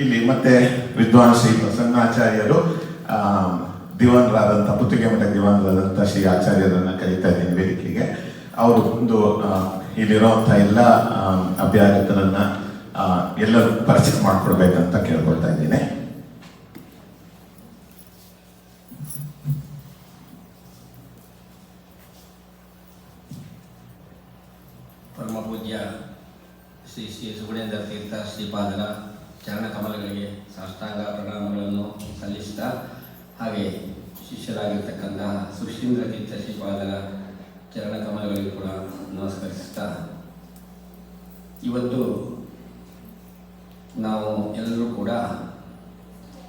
ಇಲ್ಲಿ ಮತ್ತೆ ವಿದ್ವಾನ್ ಶ್ರೀ ಪ್ರಸನ್ನಾಚಾರ್ಯರು ದಿವಾನರಾದಂಥ ಪುತ್ತಿಗೆ ಮಠ ದಿವಾನರಾದಂಥ ಶ್ರೀ ಆಚಾರ್ಯರನ್ನು ಕರೀತಾ ಇದ್ದೀನಿ ವೇದಿಕೆಗೆ. ಅವರು ಒಂದು ಇಲ್ಲಿರುವಂಥ ಎಲ್ಲ ಅಭ್ಯಾಗತರನ್ನ ಎಲ್ಲರೂ ಪರಿಚಯ ಮಾಡಿಕೊಡ್ಬೇಕಂತ ಕೇಳ್ಕೊಳ್ತಾ ಇದ್ದೀನಿ. ಪರಮ ಪೂಜ್ಯ ಶ್ರೀ ಶ್ರೀ ಸುಗುಣೇಂದ್ರ ತೀರ್ಥ ಶ್ರೀಪಾದರ ಚರಣ ಕಮಲಗಳಿಗೆ ಸಾಷ್ಟಾಂಗ ಪ್ರಣಾಮಗಳನ್ನು ಸಲ್ಲಿಸ್ತಾ, ಹಾಗೆ ಶಿಷ್ಯರಾಗಿರ್ತಕ್ಕಂತಹ ಸುಶೀಂದ್ರ ತೀರ್ಥ ಶ್ರೀಪಾದರ ಚರಣ ಕಮಲಗಳಿಗೆ ಕೂಡ ನಮಸ್ಕರಿಸ್ತಾ, ಇವತ್ತು ನಾವು ಎಲ್ಲರೂ ಕೂಡ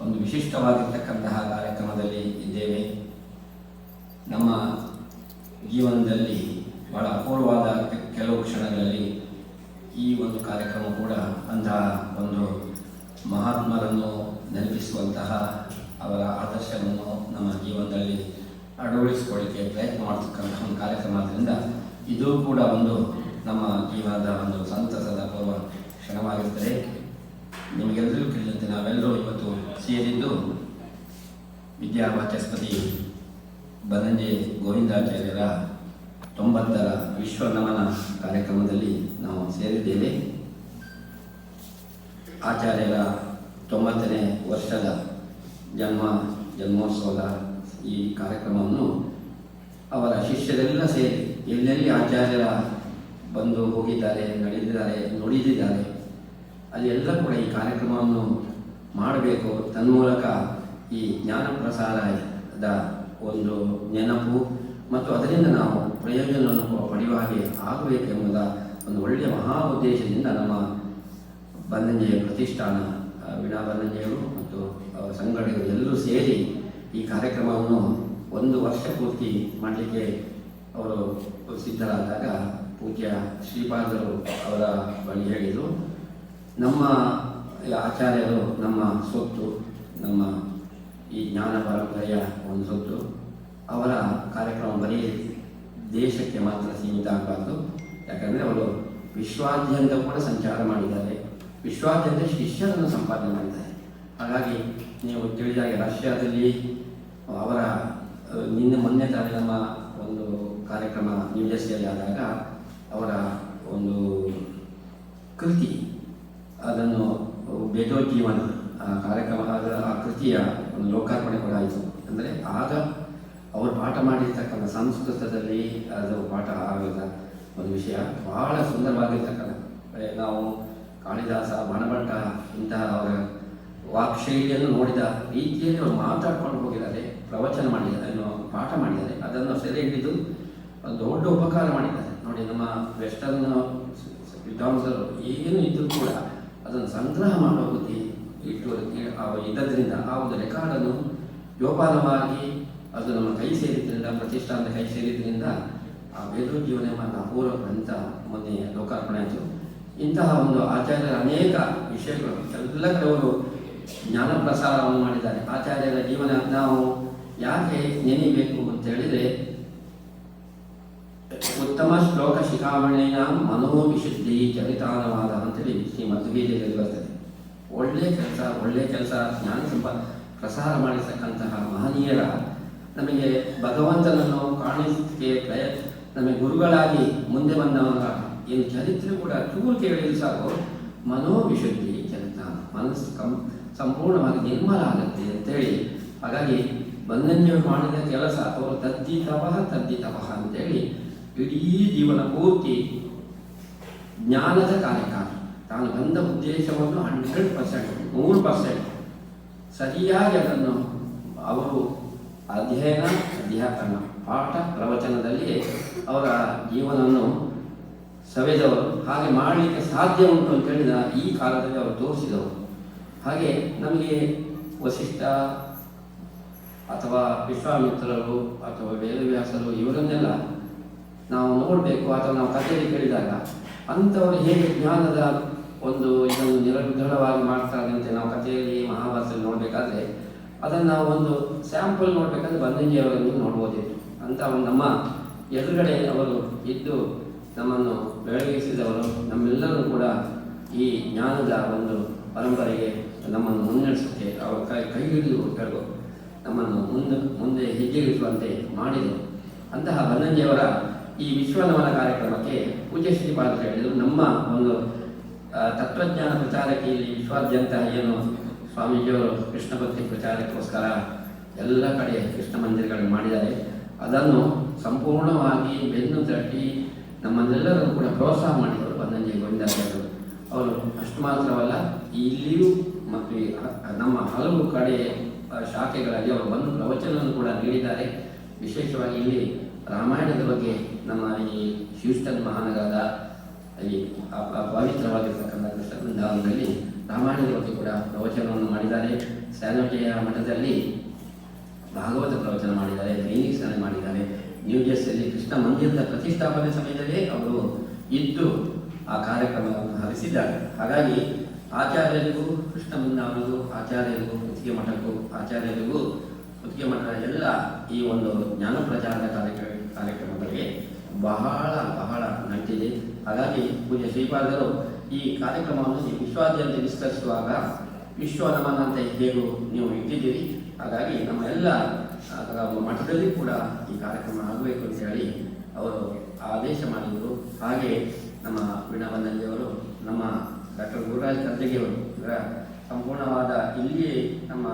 ಒಂದು ವಿಶಿಷ್ಟವಾಗಿರ್ತಕ್ಕಂತಹ ಕಾರ್ಯಕ್ರಮದಲ್ಲಿ ಇದ್ದೇವೆ. ನಮ್ಮ ಜೀವನದಲ್ಲಿ ಬಹಳ ಅಪೂರ್ವವಾದ ಕೆಲವು ಕ್ಷಣಗಳಲ್ಲಿ ಈ ಒಂದು ಕಾರ್ಯಕ್ರಮ ಕೂಡ ಅಂತಹ ಒಂದು ಮಹಾತ್ಮರನ್ನು ನೆನಪಿಸುವಂತಹ ಅವರ ಆದರ್ಶವನ್ನು ನಮ್ಮ ಜೀವನದಲ್ಲಿ ಅಳವಡಿಸಿಕೊಳ್ಳಿಕ್ಕೆ ಪ್ರಯತ್ನ ಮಾಡ್ತಕ್ಕಂತಹ ಒಂದು ಕಾರ್ಯಕ್ರಮ ಆದ್ದರಿಂದ ಇದು ಕೂಡ ಒಂದು ನಮ್ಮ ಜೀವನದ ಒಂದು ಸಂತಸದ ಪೂರ್ವ ಕ್ಷಣವಾಗಿರುತ್ತದೆ. ನಿಮಗೆಲ್ಲರಿಗೂ ತಿಳಿದಂತೆ ನಾವೆಲ್ಲರೂ ಇವತ್ತು ಸೇರಿದ್ದು ವಿದ್ಯಾವಾಚಸ್ಪತಿ ಬನ್ನಂಜೆ ಗೋವಿಂದಾಚಾರ್ಯರ 90ರ ವಿಶ್ವ ನಮನ ಕಾರ್ಯಕ್ರಮದಲ್ಲಿ ನಾವು ಸೇರಿದ್ದೇವೆ. ಆಚಾರ್ಯರ 90ನೇ ವರ್ಷದ ಜನ್ಮೋತ್ಸವದ ಈ ಕಾರ್ಯಕ್ರಮವನ್ನು ಅವರ ಶಿಷ್ಯರೆಲ್ಲ ಸೇರಿ ಎಲ್ಲೆಲ್ಲಿ ಆಚಾರ್ಯರ ಬಂದು ಹೋಗಿದ್ದಾರೆ, ನಡೆದಿದ್ದಾರೆ, ನುಡಿದಿದ್ದಾರೆ ಅಲ್ಲಿ ಎಲ್ಲ ಕೂಡ ಈ ಕಾರ್ಯಕ್ರಮವನ್ನು ಮಾಡಬೇಕು. ತನ್ಮೂಲಕ ಈ ಜ್ಞಾನ ಪ್ರಸಾರದ ಒಂದು ನೆನಪು ಮತ್ತು ಅದರಿಂದ ನಾವು ಪ್ರಯೋಜನವನ್ನು ಪಡೆಯುವ ಹಾಗೆ ಆಗಬೇಕೆಂಬುದ ಒಂದು ಒಳ್ಳೆಯ ಮಹಾ ಉದ್ದೇಶದಿಂದ ನಮ್ಮ ಬನ್ನಂಜೆಯ ಪ್ರತಿಷ್ಠಾನ ವೀಣಾ ಬನ್ನಂಜೆಯವರು ಮತ್ತು ಅವರ ಸಂಘಟಕರು ಎಲ್ಲರೂ ಸೇರಿ ಈ ಕಾರ್ಯಕ್ರಮವನ್ನು 1 ವರ್ಷ ಪೂರ್ತಿ ಮಾಡಲಿಕ್ಕೆ ಅವರು ಸಿದ್ಧರಾದಾಗ ಪೂಜ್ಯ ಶ್ರೀಪಾದರು ಅವರ ಬಳಿ ಹೇಳಿದರು, ನಮ್ಮ ಆಚಾರ್ಯರು ನಮ್ಮ ಸೊತ್ತು, ನಮ್ಮ ಈ ಜ್ಞಾನ ಪರಂಪರೆಯ ಒಂದು ಸೊತ್ತು. ಅವರ ಕಾರ್ಯಕ್ರಮ ಬರೀ ದೇಶಕ್ಕೆ ಮಾತ್ರ ಸೀಮಿತ ಆಗಬಾರ್ದು. ಯಾಕಂದರೆ ಅವರು ವಿಶ್ವಾದ್ಯಂತ ಕೂಡ ಸಂಚಾರ ಮಾಡಿದ್ದಾರೆ, ವಿಶ್ವಾದ್ಯಂತ ಶಿಷ್ಯರನ್ನು ಸಂಪಾದನೆ ಮಾಡಿದ್ದಾರೆ. ಹಾಗಾಗಿ ನೀವು ತಿಳಿದಾಗ ರಷ್ಯಾದಲ್ಲಿ ಅವರ ಮೊನ್ನೆ ತಾನೇ ನಮ್ಮ ಒಂದು ಕಾರ್ಯಕ್ರಮ ನ್ಯೂ ಜೆರ್ಸಿಯಲ್ಲಿ ಆದಾಗ ಅವರ ಒಂದು ಕೃತಿ ಅದನ್ನು ಬೇಟೋಜೀವನ ಕಾರ್ಯಕ್ರಮ ಆ ಕೃತಿಯ ಒಂದು ಲೋಕಾರ್ಪಣೆ ಕೂಡ ಆಯಿತು. ಅಂದರೆ ಆಗ ಅವರು ಪಾಠ ಮಾಡಿರ್ತಕ್ಕಂಥ ಸಂಸ್ಕೃತದಲ್ಲಿ ಅದು ಪಾಠ ಆಗಿದ್ದ ಒಂದು ವಿಷಯ ಬಹಳ ಸುಂದರವಾಗಿರ್ತಕ್ಕಂಥ. ನಾವು ಕಾಳಿದಾಸ, ಬಾಣಭಟ್ಟ ಇಂತಹ ಅವರ ವಾಕ್ಶೈಲಿಯನ್ನು ನೋಡಿದ ರೀತಿಯಲ್ಲಿ ಅವರು ಮಾತಾಡ್ಕೊಂಡು ಹೋಗಿದ್ದಾರೆ, ಪ್ರವಚನ ಮಾಡಿದ್ದಾರೆ, ಪಾಠ ಮಾಡಿದ್ದಾರೆ. ಅದನ್ನು ಸೆರೆ ಹಿಡಿದು ಒಂದು ದೊಡ್ಡ ಉಪಕಾರ ಮಾಡಿದ್ದಾರೆ. ನೋಡಿ, ನಮ್ಮ ವೆಸ್ಟರ್ನ್ ವಿದ್ವಾಂಸರು ಏನು ಇದ್ದರೂ ಕೂಡ ಅದನ್ನು ಸಂಗ್ರಹ ಮಾಡುವ ಬುದ್ಧಿ ಇದ್ದದ್ರಿಂದ ಆ ಒಂದು ರೆಕಾರ್ಡನ್ನು ಜೋಪಾನವಾಗಿ ಅದು ನಮ್ಮ ಕೈ ಸೇರಿದ್ರಿಂದ, ಪ್ರತಿಷ್ಠಾನದ ಕೈ ಸೇರಿದ್ರಿಂದ ಆ ಬೇಟೋಜೀವನ ಎಂಬ ಅಪೂರ್ವ ಗ್ರಂಥ ಮೊನ್ನೆ ಲೋಕಾರ್ಪಣೆ ಆಯಿತು. ಇಂತಹ ಒಂದು ಆಚಾರ್ಯರ ಅನೇಕ ವಿಷಯಗಳು ಎಲ್ಲ ಕಡೆ ಅವರು ಜ್ಞಾನ ಪ್ರಸಾರವನ್ನು ಮಾಡಿದ್ದಾರೆ. ಆಚಾರ್ಯರ ಜೀವನ ನಾವು ಯಾಕೆ ನೆನೆಯಬೇಕು ಅಂತ ಹೇಳಿದರೆ, ಉತ್ತಮ ಶ್ಲೋಕ ಶಿಖಾಮಣಿಯ ಮನೋವಿಶುದ್ಧಿ ಚರಿತಾನವಾದ ಅಂತೇಳಿ ಶ್ರೀ ಮಧ್ವಗೀತೆಯಲ್ಲಿ ಬರ್ತದೆ. ಒಳ್ಳೆ ಕೆಲಸ ಜ್ಞಾನ ಪ್ರಸಾರ ಮಾಡಿರ್ತಕ್ಕಂತಹ ಮಹನೀಯರ ನಮಗೆ ಭಗವಂತನನ್ನು ಕಾಣಿಸಲಿಕ್ಕೆ ನಮಗೆ ಗುರುಗಳಾಗಿ ಮುಂದೆ ಬಂದವರ ಏನು ಚರಿತ್ರೆ ಕೂಡ ಚೂರು ಕೇಳಿದ್ರು ಸಾಕು, ಮನೋವಿಶುದ್ಧಿ ಚರಿತಾನ, ಮನಸ್ಸು ಸಂಪೂರ್ಣವಾಗಿ ನಿರ್ಮಲ ಆಗುತ್ತೆ ಅಂತೇಳಿ. ಹಾಗಾಗಿ ಬನ್ನಂಜೆಯವರು ಮಾಡಿದ ಕೆಲಸ ಅವರು ತದ್ದಿ ತಪಃ ಅಂತೇಳಿ ಇಡೀ ಜೀವನ ಪೂರ್ತಿ ಜ್ಞಾನದ ಕಾರ್ಯಕ್ಕಾಗಿ ತಾನು ಬಂದ ಉದ್ದೇಶವನ್ನು 100%, 100% ಸರಿಯಾಗಿ ಅದನ್ನು ಅವರು ಅಧ್ಯಾಪನ, ಪಾಠ ಪ್ರವಚನದಲ್ಲಿ ಅವರ ಜೀವನವನ್ನು ಸವೆದವರು. ಹಾಗೆ ಮಾಡಲಿಕ್ಕೆ ಸಾಧ್ಯ ಉಂಟು ಅಂತ ಹೇಳಿದ ಈ ಕಾಲದಲ್ಲಿ ಅವರು ತೋರಿಸಿದವರು. ಹಾಗೆ ನಮಗೆ ವಸಿಷ್ಠ ಅಥವಾ ವಿಶ್ವಾಮಿತ್ರರು ಅಥವಾ ವೇದವ್ಯಾಸರು ಇವರನ್ನೆಲ್ಲ ನಾವು ನೋಡಬೇಕು, ಅಥವಾ ನಾವು ಕಥೆಯಲ್ಲಿ ಕೇಳಿದಾಗ ಅಂಥವರು ಹೇಗೆ ಜ್ಞಾನದ ಒಂದು ಇದನ್ನು ನಿರರ್ಗಳವಾಗಿ ಮಾಡ್ತಾರೆ ಅಂತ ನಾವು ಕಥೆಯಲ್ಲಿ ಮಹಾಭಾರತದಲ್ಲಿ ನೋಡಬೇಕಾದ್ರೆ ಅದನ್ನು ನಾವು ಒಂದು ಸ್ಯಾಂಪಲ್ ನೋಡಬೇಕಾದ್ರೆ ಬನ್ನಂಜೆಯವರನ್ನು ನೋಡ್ಬೋದಿತ್ತು. ಅಂತ ನಮ್ಮ ಎದುರುಗಡೆ ಅವರು ಇದ್ದು ನಮ್ಮನ್ನು ಬೆಳಗಿಸಿದವರು, ನಮ್ಮೆಲ್ಲರೂ ಕೂಡ ಈ ಜ್ಞಾನದ ಒಂದು ಪರಂಪರೆಗೆ ನಮ್ಮನ್ನು ಮುನ್ನಡೆಸೋಕ್ಕೆ ಅವರ ಕೈ ಹಿಡಿದು ಹೇಳಬೇಕು, ನಮ್ಮನ್ನು ಮುಂದೆ ಹೆಜ್ಜೆ ಇರಿಸುವಂತೆ ಮಾಡಿದರು. ಅಂತಹ ಬನ್ನಂಜಿಯವರ ಈ ವಿಶ್ವನವನ ಕಾರ್ಯಕ್ರಮಕ್ಕೆ ಪೂಜ್ಯ ಶ್ರೀಪಾದರು ಹೇಳಿದರು, ನಮ್ಮ ಒಂದು ತತ್ವಜ್ಞಾನ ಪ್ರಚಾರಕ್ಕೆ ಇಲ್ಲಿ ವಿಶ್ವಾದ್ಯಂತ ಏನು ಸ್ವಾಮೀಜಿಯವರು ಕೃಷ್ಣ ಭಕ್ತಿ ಪ್ರಚಾರಕ್ಕೋಸ್ಕರ ಎಲ್ಲ ಕಡೆ ಕೃಷ್ಣ ಮಂದಿರಗಳನ್ನು ಮಾಡಿದ್ದಾರೆ, ಅದನ್ನು ಸಂಪೂರ್ಣವಾಗಿ ಬೆನ್ನು ತಟ್ಟಿ ನಮ್ಮನ್ನೆಲ್ಲರನ್ನು ಕೂಡ ಪ್ರೋತ್ಸಾಹ ಮಾಡಿದವರು ಬನ್ನಂಜಿ ಗೋವಿಂದಾಚಾರ್ಯರು. ಅವರು ಅಷ್ಟು ಮಾತ್ರವಲ್ಲ, ಇಲ್ಲಿಯೂ ಮತ್ತು ನಮ್ಮ ಹಲವು ಕಡೆ ಶಾಖೆಗಳಲ್ಲಿ ಅವರು ಬಂದು ಪ್ರವಚನವನ್ನು ಕೂಡ ನೀಡಿದ್ದಾರೆ. ವಿಶೇಷವಾಗಿ ಇಲ್ಲಿ ರಾಮಾಯಣದ ಬಗ್ಗೆ ನಮ್ಮ ಈ ಹ್ಯೂಸ್ಟನ್ ಮಹಾನಗರದ ಈ ಪವಿತ್ರವಾಗಿರ್ತಕ್ಕಂಥ ಕೃಷ್ಣ ಬೃಂದಾವನದಲ್ಲಿ ರಾಮಾಯಣದ ಬಗ್ಗೆ ಕೂಡ ಪ್ರವಚನವನ್ನು ಮಾಡಿದ್ದಾರೆ. ಸ್ಯಾನೋಜೆಯ ಮಠದಲ್ಲಿ ಭಾಗವತ ಪ್ರವಚನ ಮಾಡಿದ್ದಾರೆ, ಫೀನಿಕ್ಸ್ನಲ್ಲಿ ಮಾಡಿದ್ದಾರೆ. ನ್ಯೂ ಜೆರ್ಸಿಯಲ್ಲಿ ಕೃಷ್ಣ ಮಂದಿರದ ಪ್ರತಿಷ್ಠಾಪನೆ ಸಮಯದಲ್ಲೇ ಅವರು ಇದ್ದು ಆ ಕಾರ್ಯಕ್ರಮವನ್ನು ಹರಿಸಿದ್ದಾರೆ. ಹಾಗಾಗಿ ಆಚಾರ್ಯರಿಗೂ ಕೃಷ್ಣ ಬೃಂದಾವನಗೂ ಆಚಾರ್ಯರಿಗೂ ಮುತ್ತಿಗೆ ಮಠಕ್ಕೂ ಆಚಾರ್ಯರಿಗೂ ಮುತ್ತಿಗೆ ಮಠದ ಎಲ್ಲ ಈ ಒಂದು ಜ್ಞಾನ ಪ್ರಚಾರದ ಕಾರ್ಯಕ್ರಮಗಳಿಗೆ ಬಹಳ ಬಹಳ ನಂಟಿದೆ. ಹಾಗಾಗಿ ಪೂಜ್ಯ ಶ್ರೀಪಾದರು ಈ ಕಾರ್ಯಕ್ರಮವನ್ನು ವಿಶ್ವಾದ್ಯಂತ ವಿಸ್ತರಿಸುವಾಗ ವಿಶ್ವ ನಮನ ಅಂತ ಹೇಗೂ ನೀವು ಇಟ್ಟಿದ್ದೀರಿ. ಹಾಗಾಗಿ ನಮ್ಮ ಎಲ್ಲ ಮಠದಲ್ಲಿ ಕೂಡ ಈ ಕಾರ್ಯಕ್ರಮ ಆಗಬೇಕು ಅಂತ ಹೇಳಿ ಅವರು ಆದೇಶ ಮಾಡಿದರು. ಹಾಗೆ ನಮ್ಮ ವೀಣಾ ಬನ್ನಂಜಿಯವರು, ನಮ್ಮ ಡಾಕ್ಟರ್ ಗುರುರಾಜ್ ಕರ್ಜಗಿಯವರು ಇವರ ಸಂಪೂರ್ಣವಾದ ಇಲ್ಲಿಯೇ ನಮ್ಮ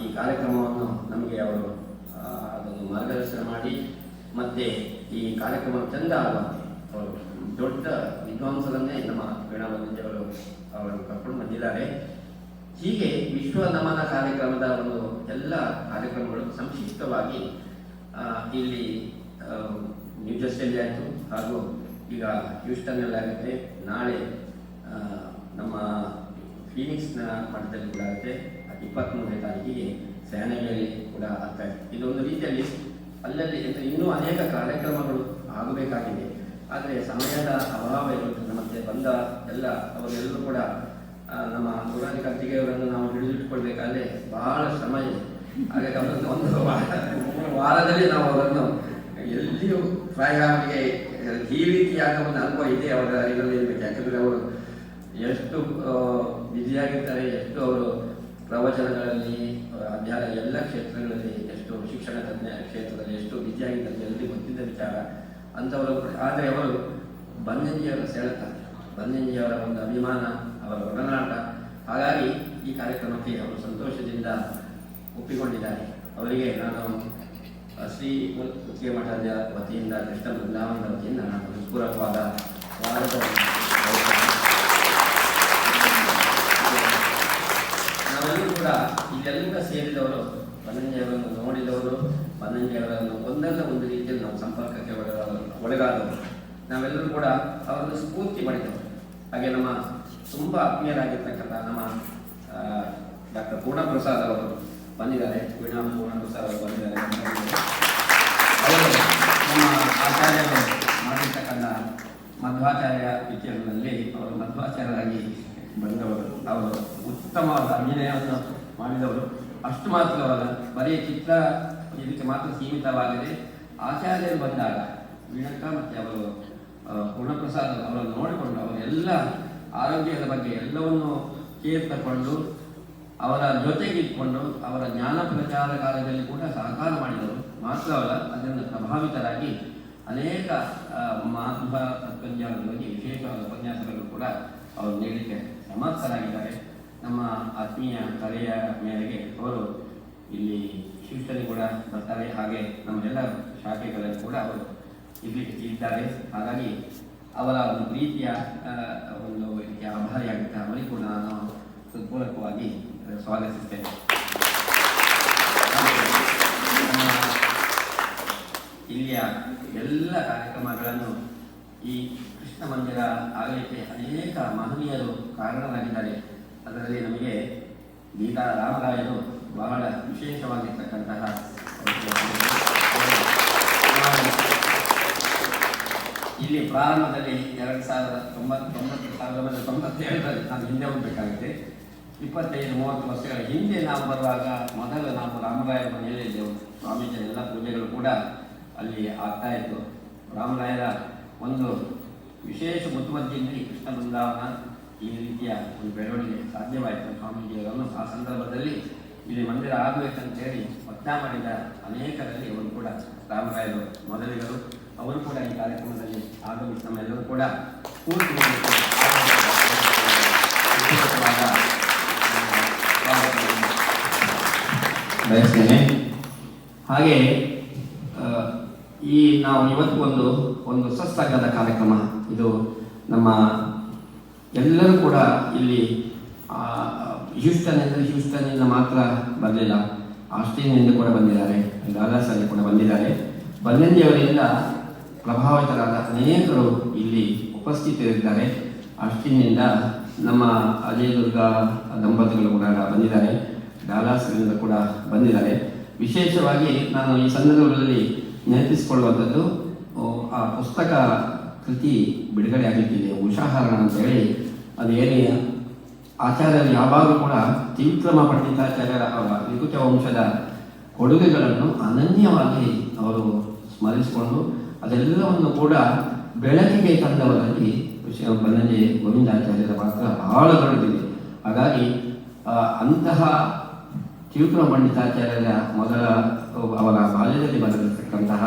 ಈ ಕಾರ್ಯಕ್ರಮವನ್ನು ನಮಗೆ ಅವರು ಅದನ್ನು ಮಾರ್ಗದರ್ಶನ ಮಾಡಿ ಮತ್ತು ಈ ಕಾರ್ಯಕ್ರಮ ಚೆಂದ ಆಗುವಂತೆ ಅವರು ದೊಡ್ಡ ವಿದ್ವಾಂಸರನ್ನೇ ನಮ್ಮ ವೀಣಾ ಬನ್ನಂಜಿಯವರು ಅವರನ್ನು ಕರ್ಕೊಂಡು ಬಂದಿದ್ದಾರೆ. ಹೀಗೆ ವಿಶ್ವ ನಮನ ಕಾರ್ಯಕ್ರಮದ ಒಂದು ಎಲ್ಲ ಕಾರ್ಯಕ್ರಮಗಳು ಸಂಕ್ಷಿಪ್ತವಾಗಿ ಇಲ್ಲಿ ನ್ಯೂ ಜೆರ್ಸಿಯಲ್ಲಿ ಆಯಿತು, ಹಾಗೂ ಈಗ ಹ್ಯೂಸ್ಟನ್ನಲ್ಲಿ ಆಗುತ್ತೆ. ನಾಳೆ ನಮ್ಮ ಫೀನಿಕ್ಸ್ನ ಮಠದಲ್ಲಿ ಕೂಡ ಆಗುತ್ತೆ. 23ನೇ ತಾರೀಕಿಗೆ ಸ್ಯಾನೋಜೆಯಲ್ಲಿ ಕೂಡ ಆಗ್ತಾ ಇದೆ. ಇದೊಂದು ರೀತಿಯಲ್ಲಿ ಅಲ್ಲಲ್ಲಿ ಇನ್ನೂ ಅನೇಕ ಕಾರ್ಯಕ್ರಮಗಳು ಆಗಬೇಕಾಗಿದೆ. ಆದರೆ ಸಮಯದ ಅಭಾವ ಇರುತ್ತದೆ. ಮತ್ತೆ ಬಂದ ಎಲ್ಲ ಅವರೆಲ್ಲರೂ ಕೂಡ ನಮ್ಮ ಗುರುರಾಜ್ ಕರ್ಜಿಗೆಯವರನ್ನು ನಾವು ಹಿಡಿದಿಟ್ಟುಕೊಳ್ಬೇಕಾದ್ರೆ ಬಹಳ ಶ್ರಮ ಇದೆ. ಹಾಗಾಗಿ ಅವರನ್ನು ಒಂದು ವಾರದಲ್ಲಿ ನಾವು ಅವರನ್ನು ಎಲ್ಲಿಯೂ ಪ್ರಾಯ ಅವರಿಗೆ ಈ ರೀತಿಯಾದ ಒಂದು ಅನುಭವ ಇದೆ ಅವರ ಇದರಲ್ಲಿ ಇರಬೇಕು. ಯಾಕಂದರೆ ಅವರು ಎಷ್ಟು ಬ್ಯುಸಿಯಾಗಿರ್ತಾರೆ, ಎಷ್ಟು ಅವರು ಪ್ರವಚನಗಳಲ್ಲಿ ಅಧ್ಯಾಯ ಎಲ್ಲ ಕ್ಷೇತ್ರಗಳಲ್ಲಿ, ಎಷ್ಟು ಶಿಕ್ಷಣ ತಜ್ಞ ಕ್ಷೇತ್ರದಲ್ಲಿ ಎಷ್ಟು ಬ್ಯುಸಿಯಾಗಿದ್ದಾರೆ ಎಲ್ಲರಿಗೂ ಗೊತ್ತಿದ್ದ ವಿಚಾರ ಅಂಥವರು. ಆದರೆ ಅವರು ಬನ್ನಂಜಿಯವರ ಸೆಳೆತ, ಬನ್ನಂಜಿಯವರ ಒಂದು ಅಭಿಮಾನ, ಅವರ ಒಡನಾಟ, ಹಾಗಾಗಿ ಈ ಕಾರ್ಯಕ್ರಮಕ್ಕೆ ಅವರು ಸಂತೋಷದಿಂದ ಒಪ್ಪಿಕೊಂಡಿದ್ದಾರೆ. ಅವರಿಗೆ ನಾನು ಶ್ರೀ ಮುತ್ತಿಗೆ ಮಠದ ವತಿಯಿಂದ, ಕೃಷ್ಣ ಬೃಂದಾವನದ ವತಿಯಿಂದ ನಾನು ಹೃತ್ಪೂರ್ವಕವಾದ ಸ್ವಾಗತ. ನಾವೆಲ್ಲರೂ ಕೂಡ ಇಲ್ಲೆಲ್ಲ ಸೇರಿದವರು, ಬನ್ನಂಜಿಯವರನ್ನು ನೋಡಿದವರು, ಬನ್ನಂಜಿಯವರನ್ನು ಒಂದಲ್ಲ ಒಂದು ರೀತಿಯಲ್ಲಿ ನಾವು ಸಂಪರ್ಕಕ್ಕೆ ಒಳಗಾದವರು, ನಾವೆಲ್ಲರೂ ಕೂಡ ಅವರನ್ನು ಸ್ಫೂರ್ತಿ ಪಡೆದವರು. ಹಾಗೆ ನಮ್ಮ ತುಂಬ ಆತ್ಮೀಯರಾಗಿರ್ತಕ್ಕಂಥ ನಮ್ಮ ಡಾಕ್ಟರ್ ಪೂರ್ಣಪ್ರಸಾದ್ ಅವರು ಬಂದಿದ್ದಾರೆ. ವೀಣಾ ಪೂರ್ಣಪ್ರಸಾದ್ ಅವರು ಬಂದಿದ್ದಾರೆ. ಅವರು ನಮ್ಮ ಆಚಾರ್ಯರು ಮಾಡಿರ್ತಕ್ಕಂಥ ಮಧ್ವಾಚಾರ್ಯ ಪಿಕ್ಚರ್ನಲ್ಲಿ ಅವರು ಮಧ್ವಾಚಾರ್ಯರಾಗಿ ಬಂದವರು. ಅವರು ಉತ್ತಮವಾದ ಅಭಿನಯವನ್ನು ಮಾಡಿದವರು. ಅಷ್ಟು ಮಾತ್ರವಲ್ಲ, ಬರೀ ಚಿತ್ರ ಇದಕ್ಕೆ ಮಾತ್ರ ಸೀಮಿತವಾಗಿದೆ. ಆಚಾರ್ಯರು ಬಂದಾಗ ವೀಣಕ್ಕ ಮತ್ತು ಅವರು ಪೂರ್ಣಪ್ರಸಾದ್ ಅವರನ್ನು ನೋಡಿಕೊಂಡು ಅವರೆಲ್ಲ ಆರೋಗ್ಯದ ಬಗ್ಗೆ ಎಲ್ಲವನ್ನು ಕೇರ್ ತಗೊಂಡು ಅವರ ಜೊತೆಗಿಟ್ಕೊಂಡು ಅವರ ಜ್ಞಾನ ಪ್ರಚಾರ ಕಾರ್ಯದಲ್ಲಿ ಕೂಡ ಸಹಕಾರ ಮಾಡಿದರು. ಮಾತ್ರವಲ್ಲ, ಅದರಿಂದ ಪ್ರಭಾವಿತರಾಗಿ ಅನೇಕ ಮಹಾತ್ಮ ತತ್ವಜ್ಞಾನದ ಬಗ್ಗೆ ವಿಶೇಷವಾದ ಉಪನ್ಯಾಸಗಳು ಕೂಡ ಅವರು ನೀಡಲಿಕ್ಕೆ ಸಮರ್ಥರಾಗಿದ್ದಾರೆ. ನಮ್ಮ ಆತ್ಮೀಯ ಕರೆಯ ಮೇರೆಗೆ ಅವರು ಇಲ್ಲಿ ಶಿಕ್ಷಣಿ ಕೂಡ ಬರ್ತಾರೆ. ಹಾಗೆ ನಮ್ಮೆಲ್ಲ ಶಾಖೆಗಳಲ್ಲಿ ಕೂಡ ಅವರು ಇದ್ದಾರೆ. ಹಾಗಾಗಿ ಅವರ ಒಂದು ಪ್ರೀತಿಯ ಒಂದು ಆಭಾರಿಯಾಗುತ್ತೆ. ಅವರಿಗೆ ಕೂಡ ನಾನು ಹೃತ್ಪೂರ್ವಕವಾಗಿ ಸ್ವಾಗತಿಸ್ತೇನೆ. ಇಲ್ಲಿಯ ಎಲ್ಲ ಕಾರ್ಯಕ್ರಮಗಳನ್ನು ಈ ಕೃಷ್ಣ ಮಂದಿರ ಆಗಲಿಕ್ಕೆ ಅನೇಕ ಮಹನೀಯರು ಕಾರಣರಾಗಿದ್ದಾರೆ. ಅದರಲ್ಲಿ ನಮಗೆ ಗೀತಾ ರಾಮರಾಯರು ಬಹಳ ವಿಶೇಷವಾಗಿರ್ತಕ್ಕಂತಹ ಇಲ್ಲಿ ಪ್ರಾರಂಭದಲ್ಲಿ 1997ರಲ್ಲಿ ನಾನು ಹಿಂದೆ ಹೋಗಬೇಕಾಗಿದೆ. 25-30 ವರ್ಷಗಳ ಹಿಂದೆ ನಾವು ಬರುವಾಗ ಮೊದಲು ನಾವು ರಾಮರಾಯರ ಮನೆಯಲ್ಲೇ ಇದ್ದೆವು. ಸ್ವಾಮೀಜಿಯ ಎಲ್ಲ ಪೂಜೆಗಳು ಕೂಡ ಅಲ್ಲಿ ಆಗ್ತಾ ಇತ್ತು. ರಾಮರಾಯರ ಒಂದು ವಿಶೇಷ ಮುತುವರ್ಜಿಯಲ್ಲಿ ಕೃಷ್ಣ ಬೃಂದಾವನ ಈ ರೀತಿಯ ಒಂದು ಬೆಳವಣಿಗೆ ಸಾಧ್ಯವಾಯಿತು ಸ್ವಾಮೀಜಿಯವರನ್ನು ಆ ಸಂದರ್ಭದಲ್ಲಿ ಇಲ್ಲಿ ಮಂದಿರ ಆಗಬೇಕಂತೇಳಿ ಒತ್ತಾಯ ಮಾಡಿದ ಅನೇಕರಲ್ಲಿ ಅವರು ಕೂಡ ರಾಮರಾಯರು ಮೊದಲಿಗರು. ಅವರು ಕೂಡ ಈ ಕಾರ್ಯಕ್ರಮದಲ್ಲಿ ಆಗಮಿಸಿ ನಮ್ಮೆಲ್ಲರೂ ಕೂಡ ಪೂರ್ತಿ ಬಯಸ್ತೇನೆ. ಹಾಗೆ ಈ ನಾವು ಇವತ್ತು ಒಂದು ಸತ್ಸಂಗದ ಕಾರ್ಯಕ್ರಮ, ಇದು ನಮ್ಮ ಎಲ್ಲರೂ ಕೂಡ ಇಲ್ಲಿ ಹ್ಯೂಸ್ಟನ್ನಿಂದ ಮಾತ್ರ ಬರಲಿಲ್ಲ, ಆಸ್ಟ್ರೇಲಿಯಾದಿಂದ ಕೂಡ ಬಂದಿದ್ದಾರೆ, ಡಾಲರ್ಸಲ್ಲಿ ಕೂಡ ಬಂದಿದ್ದಾರೆ. ಬನ್ನಂಜಿಯವರಿಂದ ಪ್ರಭಾವಿತರಾದ ಅನೇಕರು ಇಲ್ಲಿ ಉಪಸ್ಥಿತರಿದ್ದಾರೆ. ಆಸ್ಟ್ರೇಲಿಯಾದಿಂದ ನಮ್ಮ ಅಜಯ್ ದುರ್ಗಾ ದಂಪತಿಗಳು ಕೂಡ ಬಂದಿದ್ದಾರೆ, ಡಾಲರ್ಸ್ನಿಂದ ಕೂಡ ಬಂದಿದ್ದಾರೆ. ವಿಶೇಷವಾಗಿ ನಾನು ಈ ಸಂದರ್ಭದಲ್ಲಿ ನೆನಪಿಸಿಕೊಳ್ಳುವಂಥದ್ದು, ಆ ಪುಸ್ತಕ ಕೃತಿ ಬಿಡುಗಡೆ ಆಗಲಿಕ್ಕಿದೆ, ಉಷಾಹರಣ ಅಂತೇಳಿ. ಅದು ಏನೇ ಆಚಾರ್ಯರು ಯಾವಾಗಲೂ ಕೂಡ ತ್ರಿವಿಕ್ರಮ ಪಂಡಿತಾಚಾರ್ಯರ ಅವರ ವಿಕುಚ ವಂಶದ ಕೊಡುಗೆಗಳನ್ನು ಅನನ್ಯವಾಗಿ ಅವರು ಸ್ಮರಿಸಿಕೊಂಡು ಅದೆಲ್ಲವನ್ನು ಕೂಡ ಬೆಳಕಿಗೆ ತಂದವರಲ್ಲಿ ಬನ್ನಂಜೆ ಗೋವಿಂದಾಚಾರ್ಯರ ಪಾತ್ರ ಬಹಳ ದೊಡ್ಡದಿದೆ. ಹಾಗಾಗಿ ಅಂತಹ ತ್ರಿವಿಕ್ರಮ ಪಂಡಿತಾಚಾರ್ಯರ ಮೊದಲ ಅವರ ಬಾಲ್ಯದಲ್ಲಿ ಬರೆದಿರ್ತಕ್ಕಂತಹ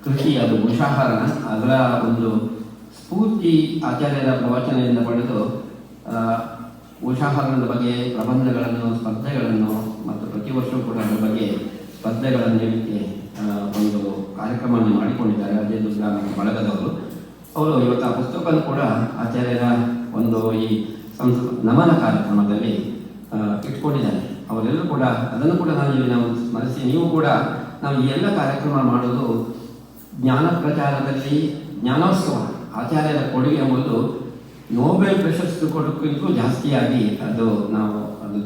ಕೃಷಿ ಅದು ಉಷಾಹರಣ. ಅದರ ಒಂದು ಸ್ಫೂರ್ತಿ ಆಚಾರ್ಯರ ಪ್ರವಚನದಿಂದ ಪಡೆದು ಉಷಾಹರಣದ ಬಗ್ಗೆ ಪ್ರಬಂಧಗಳನ್ನು, ಸ್ಪರ್ಧೆಗಳನ್ನು ಮತ್ತು ಪ್ರತಿ ವರ್ಷವೂ ಕೂಡ ಅದರ ಬಗ್ಗೆ ಸ್ಪರ್ಧೆಗಳನ್ನು ನೀಡಲಿಕ್ಕೆ ಒಂದು ಕಾರ್ಯಕ್ರಮವನ್ನು ಮಾಡಿಕೊಂಡಿದ್ದಾರೆ ಅಜಯ್ ದುರ್ಗಾ ಬಳಗದವರು. ಅವರು ಇವತ್ತು ಆ ಪುಸ್ತಕವನ್ನು ಕೂಡ ಆಚಾರ್ಯರ ಒಂದು ಈ ನಮನ ಕಾರ್ಯಕ್ರಮದಲ್ಲಿ ಇಟ್ಕೊಂಡಿದ್ದಾರೆ. ಅವರೆಲ್ಲರೂ ಕೂಡ ಅದನ್ನು ಕೂಡ ನಾವು ಸ್ಮರಿಸಿ, ನೀವು ಕೂಡ ನಾವು ಈ ಎಲ್ಲ ಕಾರ್ಯಕ್ರಮ ಮಾಡೋದು ಜ್ಞಾನ ಪ್ರಚಾರದಲ್ಲಿ ಜ್ಞಾನೋತ್ಸವ. ಆಚಾರ್ಯರ ಕೊಡುಗೆ ಎಂಬುದು ನೋಬೆಲ್ ಪ್ರಶಸ್ತಿ ಕೊಡೋಕ್ಕಿಂತಲೂ ಜಾಸ್ತಿಯಾಗಿ ಅದು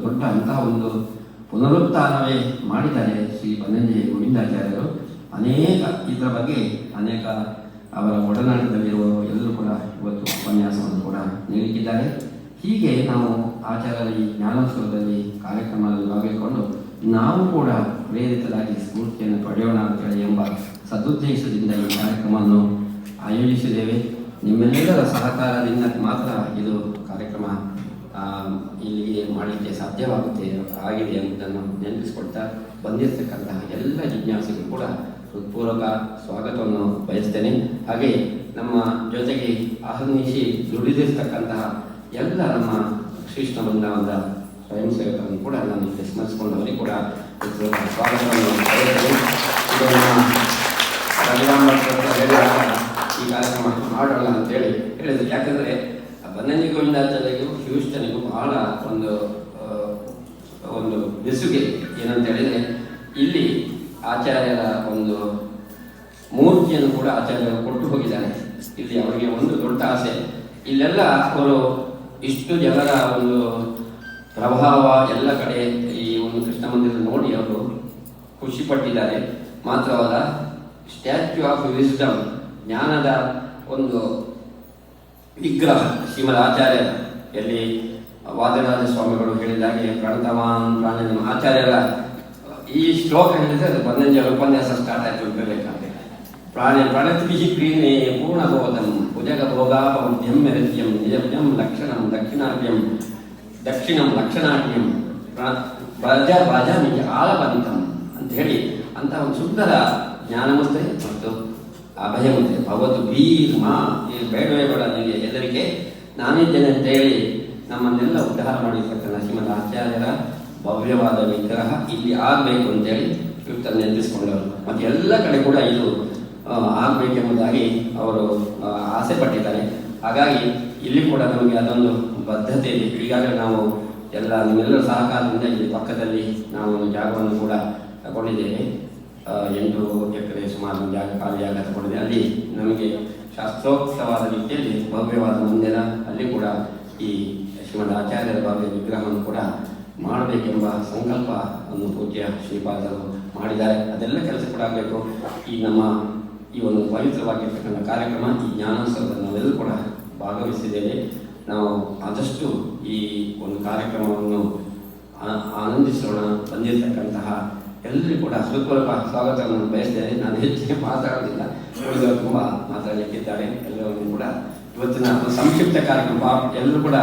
ದೊಡ್ಡ ಅಂತಹ ಒಂದು ಪುನರುತ್ಥಾನವೇ ಮಾಡಿದ್ದಾರೆ ಶ್ರೀ ಬನ್ನಂಜೆ ಗೋವಿಂದಾಚಾರ್ಯರು. ಅನೇಕ ಇದರ ಬಗ್ಗೆ ಅನೇಕ ಅವರ ಒಡನಾಟದಲ್ಲಿರುವವರು ಎಲ್ಲರೂ ಕೂಡ ಇವತ್ತು ಉಪನ್ಯಾಸವನ್ನು ಕೂಡ ನೀಡಿದ್ದಾರೆ. ಹೀಗೆ ನಾವು ಆಚಾರ್ಯರ ಈ ಜ್ಞಾನೋತ್ಸವದಲ್ಲಿ ಕಾರ್ಯಕ್ರಮದಲ್ಲಿ ಭಾಗವಹಿಸಿಕೊಂಡು ನಾವು ಕೂಡ ಪ್ರೇರಿತರಾಗಿ ಸ್ಫೂರ್ತಿಯನ್ನು ಪಡೆಯೋಣ ಅಂತೇಳಿ ಎಂಬ ಸದುದ್ದೇಶದಿಂದ ಈ ಕಾರ್ಯಕ್ರಮವನ್ನು ಆಯೋಜಿಸಿದ್ದೇವೆ. ನಿಮ್ಮೆಲ್ಲರ ಸಹಕಾರದಿಂದ ಮಾತ್ರ ಇದು ಕಾರ್ಯಕ್ರಮ ಇಲ್ಲಿಗೆ ಮಾಡಲಿಕ್ಕೆ ಸಾಧ್ಯವಾಗುತ್ತೆ ಆಗಿದೆ ಎಂಬುದನ್ನು ನೆನಪಿಸಿಕೊಳ್ತಾ ಬಂದಿರತಕ್ಕಂತಹ ಎಲ್ಲ ಜಿಜ್ಞಾಸಿಗಳು ಕೂಡ ಹೃತ್ಪೂರ್ವಕ ಸ್ವಾಗತವನ್ನು ಬಯಸ್ತೇನೆ. ಹಾಗೆ ನಮ್ಮ ಜೊತೆಗೆ ಆಹ್ವಾನಿಸಿ ದುಡಿದಿರ್ತಕ್ಕಂತಹ ಎಲ್ಲ ನಮ್ಮ ಶ್ರೀಕೃಷ್ಣ ಬೃಂದಾವನದ ಸ್ವಯಂ ಸೇವಕರನ್ನು ಕೂಡ ನಾನು ಸ್ಮರಿಸಿಕೊಂಡವರಿಗೆ ಕೂಡ ಸ್ವಾಗತವನ್ನು ಬಯಸ್ತೇನೆ. ಈ ಕಾರ್ಯಕ್ರಮ ಮಾಡೋಣ ಅಂತೇಳಿ ಹೇಳಿದ್ರು. ಯಾಕಂದರೆ ಬನ್ನಂಜೆ ಗೋವಿಂದಾಚಾರ್ಯರಿಗೂ ಹ್ಯೂಸ್ಟನ್ನಿಗೂ ಬಹಳ ಒಂದು ಬೆಸುಗೆ ಏನಂತ ಹೇಳಿದರೆ, ಇಲ್ಲಿ ಆಚಾರ್ಯರ ಒಂದು ಮೂರ್ತಿಯನ್ನು ಕೂಡ ಆಚಾರ್ಯರು ಕೊಟ್ಟು ಹೋಗಿದ್ದಾರೆ. ಇಲ್ಲಿ ಅವರಿಗೆ ಒಂದು ದೊಡ್ಡ ಆಸೆ, ಇಲ್ಲೆಲ್ಲ ಅವರು ಇಷ್ಟು ಜನರ ಒಂದು ಪ್ರಭಾವ ಎಲ್ಲ ಕಡೆ ಈ ಒಂದು ಕೃಷ್ಣ ಮಂದಿರ ನೋಡಿ ಅವರು ಖುಷಿಪಟ್ಟಿದ್ದಾರೆ. ಮಾತ್ರವಲ್ಲ, ಸ್ಟ್ಯಾಚ್ಯೂ ಆಫ್ ವಿಸ್ಡಮ್, ಜ್ಞಾನದ ಒಂದು ವಿಗ್ರಹ ಶ್ರೀಮದ್ ಆಚಾರ್ಯ ಎಲ್ಲಿ ವಾದರಾಜ ಸ್ವಾಮಿಗಳು ಹೇಳಿದಾಗೆ ಪ್ರಣತವಾನ್ ಪ್ರಾಣ ಆಚಾರ್ಯರ ಈ ಶ್ಲೋಕ ಹೇಳಿದರೆ ಅದು ಬನ್ನಂಜಿಯವರ ಉಪನ್ಯಾಸ ಸ್ಟಾರ್ಟ್ ಆಯಿತು ಇರಬೇಕಾದ್ರೆ. ಪ್ರಣತಿ ಕ್ರೀಣೆ ಪೂರ್ಣಬೋಧಂ ಭುಜಗ ಭೋಗಾಪಮಧ್ಯಂ ಮೆರತ್ಯಂ ನಿಜಭುಜಂ ಲಕ್ಷಣಂ ದಕ್ಷಿಣಂ ಲಕ್ಷಣಾಟ್ಯಂ ರಾಜಾಮಿಗೆ ಆಲಬಂತಂ ಅಂತ ಹೇಳಿ ಅಂತಹ ಒಂದು ಸುಂದರ ಜ್ಞಾನಮುದ್ರೆ ಮತ್ತು ಅಭಯಮುದ್ರೆ. ಭಗವತ್ ಭೀರ್ಮ, ಈ ಬೇಡವೇ ಬೇಡ ನನಗೆ ಹೆದರಿಕೆ, ನಾನಿದ್ದೇನೆ ಅಂತ ಹೇಳಿ ನಮ್ಮನ್ನೆಲ್ಲ ಉದ್ಧಾರ ಮಾಡಿರ್ತಕ್ಕಂಥ ಶ್ರೀಮದ್ ಆಚಾರ್ಯರ ಭವ್ಯವಾದ ವಿಗ್ರಹ ಇಲ್ಲಿ ಆಗಬೇಕು ಅಂತೇಳಿ ಇವತ್ತನ್ನು ನೆನಪಿಸಿಕೊಂಡವರು. ಮತ್ತು ಎಲ್ಲ ಕಡೆ ಕೂಡ ಇದು ಆಗಬೇಕೆಂಬುದಾಗಿ ಅವರು ಆಸೆ ಪಟ್ಟಿದ್ದಾರೆ. ಹಾಗಾಗಿ ಇಲ್ಲಿ ಕೂಡ ನಮಗೆ ಅದೊಂದು ಬದ್ಧತೆ ಇದೆ. ಈಗಾಗಲೇ ನಾವು ನಿಮ್ಮೆಲ್ಲರ ಸಹಕಾರದಿಂದ ಇಲ್ಲಿ ಪಕ್ಕದಲ್ಲಿ ನಾವು ಒಂದು ಜಾಗವನ್ನು ಕೂಡ ತಗೊಂಡಿದ್ದೇವೆ. 8 ಎಕರೆ ಸುಮಾರು ಜಾಗ ಖಾಲಿ ಜಾಗ ತಗೊಂಡಿದೆ. ಅಲ್ಲಿ ನಮಗೆ ಶಾಸ್ತ್ರೋಕ್ತವಾದ ರೀತಿಯಲ್ಲಿ ಭವ್ಯವಾದ ಮಂದಿರ, ಅಲ್ಲಿ ಕೂಡ ಈ ಶ್ರೀಮದ್ ಆಚಾರ್ಯರ ಭವ್ಯ ವಿಗ್ರಹವನ್ನು ಕೂಡ ಮಾಡಬೇಕೆಂಬ ಸಂಕಲ್ಪವನ್ನು ಪೂಜ್ಯ ಶ್ರೀಪಾದರು ಮಾಡಿದ್ದಾರೆ. ಅದೆಲ್ಲ ಕೆಲಸ ಕೂಡ ಆಗಬೇಕು. ಈ ನಮ್ಮ ಈ ಒಂದು ಪವಿತ್ರವಾಗಿರ್ತಕ್ಕಂಥ ಕಾರ್ಯಕ್ರಮ, ಈ ಜ್ಞಾನೋತ್ಸವದಲ್ಲಿ ನಾವೆಲ್ಲರೂ ಕೂಡ ಭಾಗವಹಿಸಿದ್ದೇವೆ. ನಾವು ಆದಷ್ಟು ಈ ಒಂದು ಕಾರ್ಯಕ್ರಮವನ್ನು ಆನಂದಿಸೋಣ. ಬಂದಿರತಕ್ಕಂತಹ ಎಲ್ಲರಿಗೂ ಕೂಡ ಹೃತ್ಪೂರ್ವಕ ಸ್ವಾಗತವನ್ನು ಬಯಸ್ತೇನೆ. ನಾನು ಹೆಚ್ಚಿಗೆ ಮಾತಾಡೋದಿಲ್ಲ, ಉಳಿದವರು ತುಂಬ ಮಾತಾಡಲಿಕ್ಕಿದ್ದಾರೆ. ಎಲ್ಲರನ್ನು ಕೂಡ ಇವತ್ತಿನ ಸಂಕ್ಷಿಪ್ತ ಕಾರ್ಯಕ್ರಮ ಎಲ್ಲರೂ ಕೂಡ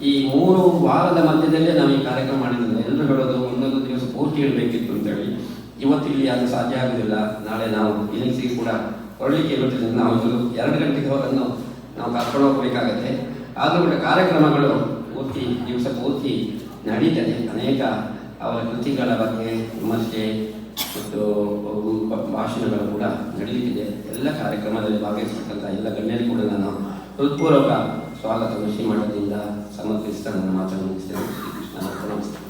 ಈ 3 ವಾರದ ಮಧ್ಯದಲ್ಲೇ ನಾವು ಈ ಕಾರ್ಯಕ್ರಮ ಮಾಡಿದ್ರಿಂದ ಎಲ್ಲರೂ ಹೇಳೋದು ಇನ್ನೊಂದು ದಿವಸ ಪೂರ್ತಿ ಇಡಬೇಕಿತ್ತು ಅಂತೇಳಿ. ಇವತ್ತಿಲ್ಲಿ ಅದು ಸಾಧ್ಯ ಆಗುವುದಿಲ್ಲ. ನಾಳೆ ನಾವು ಇಲ್ಲಿಗೆ ಕೂಡ ಹೊರಳಿಕೆ ಇರುವುದರಿಂದ ನಾವು 2 ಗಂಟೆಗೆ ಅವರನ್ನು ನಾವು ಕರ್ಕೊಂಡು ಹೋಗಬೇಕಾಗತ್ತೆ. ಆದರೂ ಕೂಡ ಕಾರ್ಯಕ್ರಮಗಳು ಪೂರ್ತಿ ದಿವಸ ಪೂರ್ತಿ ನಡೀತದೆ. ಅನೇಕ ಅವರ ಕೃತಿಗಳ ಬಗ್ಗೆ ವಿಮರ್ಶೆ ಮತ್ತು ಭಾಷಣಗಳು ಕೂಡ ನಡೀತಿದೆ. ಎಲ್ಲ ಕಾರ್ಯಕ್ರಮದಲ್ಲಿ ಭಾಗವಹಿಸತಕ್ಕಂಥ ಎಲ್ಲ ಗಣ್ಯರು ಕೂಡ ನಾನು ಹೃತ್ಪೂರ್ವಕ ಸ್ವಾಗತ ಶ್ರೀಮಠದಿಂದ ಸಮರ್ಪಿಸ್ತಾ ನನ್ನ ಮಾತನ್ನು ಮುಗಿಸ್ತೇನೆ. ಶ್ರೀಕೃಷ್ಣ ನಮಸ್ತೆ.